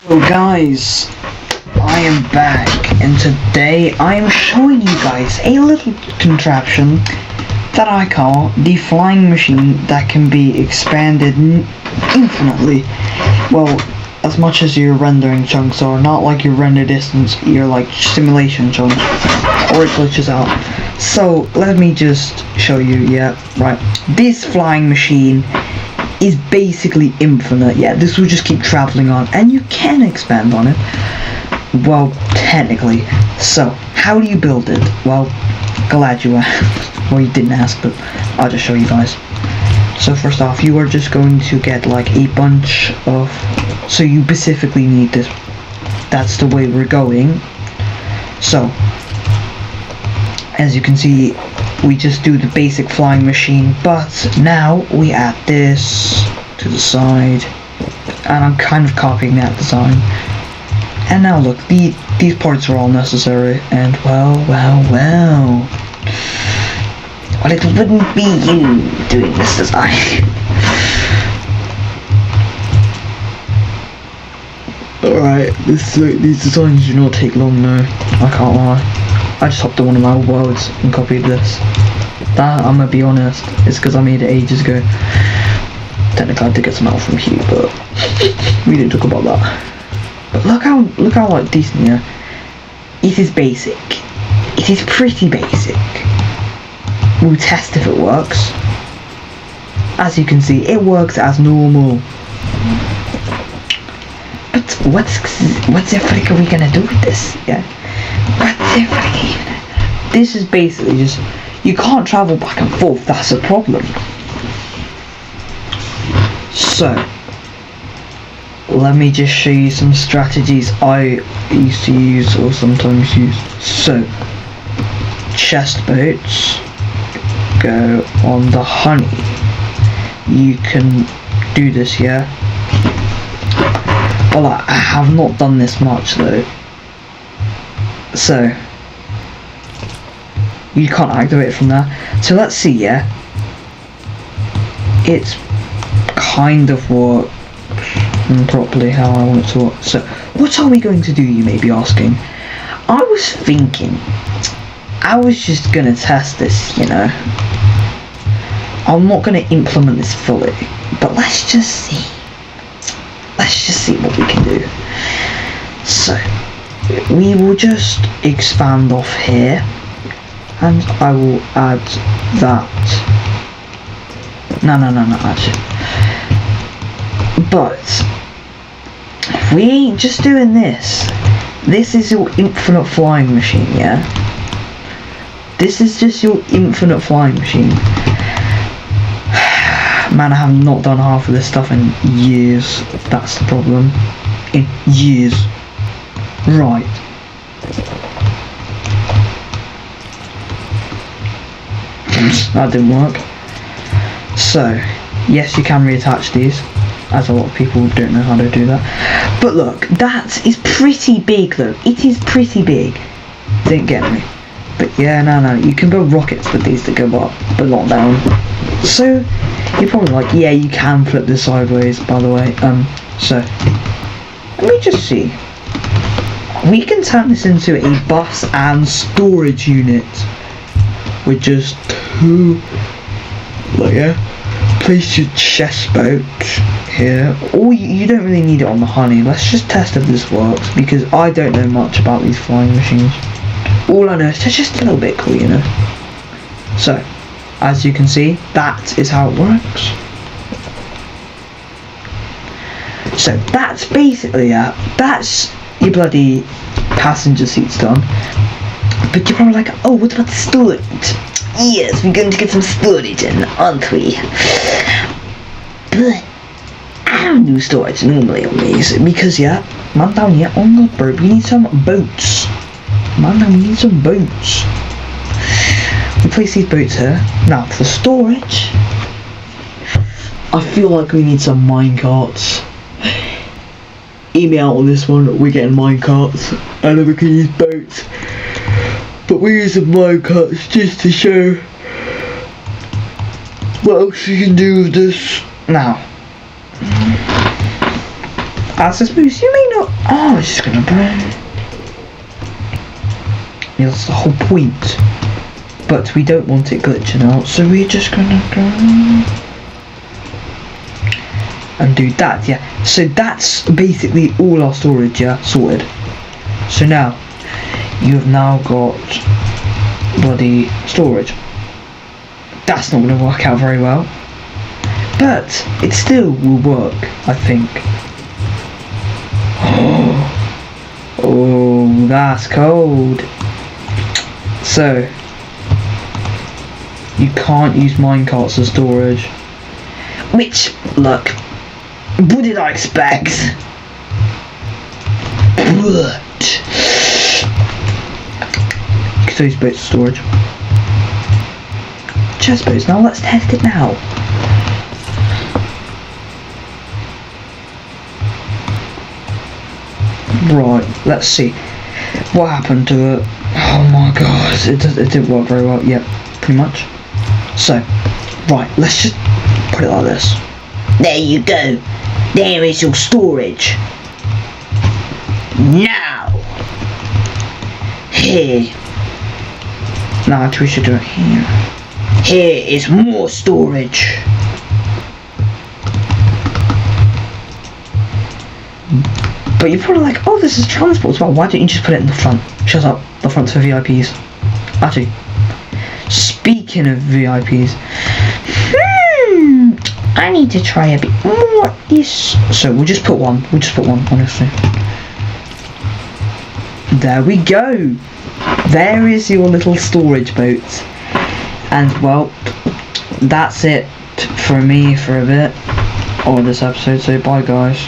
So guys, I am back and today I am showing you guys a little contraption that I call the flying machine that can be expanded infinitely. Well, as much as your rendering chunks are, not like your render distance, your like simulation chunks, or it glitches out. So let me just show you, yeah, right. This flying machine is basically infinite. Yeah, this will just keep traveling on, and you can expand on it. Well, technically. So, how do you build it? Well, glad you asked. Well, you didn't ask, but I'll just show you guys. So first off, you are just going to get like a bunch of... So you specifically need this. That's the way we're going. So, as you can see, we just do the basic flying machine, but now we add this to the side, and I'm kind of copying that design. And now look, these parts are all necessary, and well, it wouldn't be you doing this design. Alright, these designs do not take long now, I can't lie. I just hopped on one of my worlds and copied this. That, I'm gonna be honest, it's because I made it ages ago. Technically I did get some help from Hugh, but we didn't talk about that. But look how like decent, yeah. It is basic. It is pretty basic. We'll test if it works. As you can see, it works as normal. But what the frick are we gonna do with this? Yeah. What the frick? This is basically just, you can't travel back and forth, that's a problem. So, let me just show you some strategies I used to use or sometimes use. So, chest boats go on the honey. You can do this, yeah? Well, I have not done this much though. So, you can't activate it from there. So let's see, yeah? It's kind of worked properly how I want it to work. So, what are we going to do, you may be asking? I was thinking, I was just gonna test this, you know? I'm not gonna implement this fully, but let's just see. Let's just see what we can do. So, we will just expand off here, and I will add that. No, actually. But we ain't just doing this. This is your infinite flying machine, yeah? This is just your infinite flying machine. Man, I have not done half of this stuff in years. That's the problem. In years. Right. That didn't work. So, yes, you can reattach these, as a lot of people don't know how to do that. But look, that is pretty big though. It is pretty big. Didn't get me. But yeah, no, you can build rockets with these that go up, but not down. So, you're probably like, yeah, you can flip this sideways, by the way. So, let me just see. We can turn this into a bus and storage unit with just two, like, yeah, place your chest boat here. Or you don't really need it on the honey. Let's just test if this works, because I don't know much about these flying machines. All I know is they're just a little bit cool, you know. So, as you can see, that is how it works. So that's basically that's your bloody passenger seats done. But you're probably like, oh, what about the storage? Yes, we're going to get some storage in, aren't we? But I don't do storage normally on these, because yeah, man down here on the bird, we need some boats. Man down, we need some boats. We place these boats here. Now for storage, I feel like we need some minecarts. Eat me out on this one, we're getting minecarts. I know we can use boats, but we use the minecarts just to show what else you can do with this. Now, As a boost, you may not. Oh, it's just gonna burn. Yeah, that's the whole point. But we don't want it glitching out, so we're just gonna go and do that. Yeah. So that's basically all our storage. Yeah, sorted. So now you've now got bloody storage. That's not gonna work out very well, but it still will work, I think. Oh, that's cold. So you can't use minecarts as storage. Which, look, what did I expect? But you can use boats as storage. Chest boats. Now let's test it now. Right, let's see what happened to it. Oh my god, it didn't work very well. Yep, pretty much. So, right, let's just put it like this. There you go. There is your storage. Now, here. No, actually we should do it here. Here is more storage. But you're probably like, oh, this is transport as well. Why don't you just put it in the front? Shut up. The front's for VIPs. Actually, speaking of VIPs, I need to try a bit more this. So we'll just put one. Honestly. There we go. There is your little storage boat. And well, that's it for me for a bit on this episode. So bye, guys.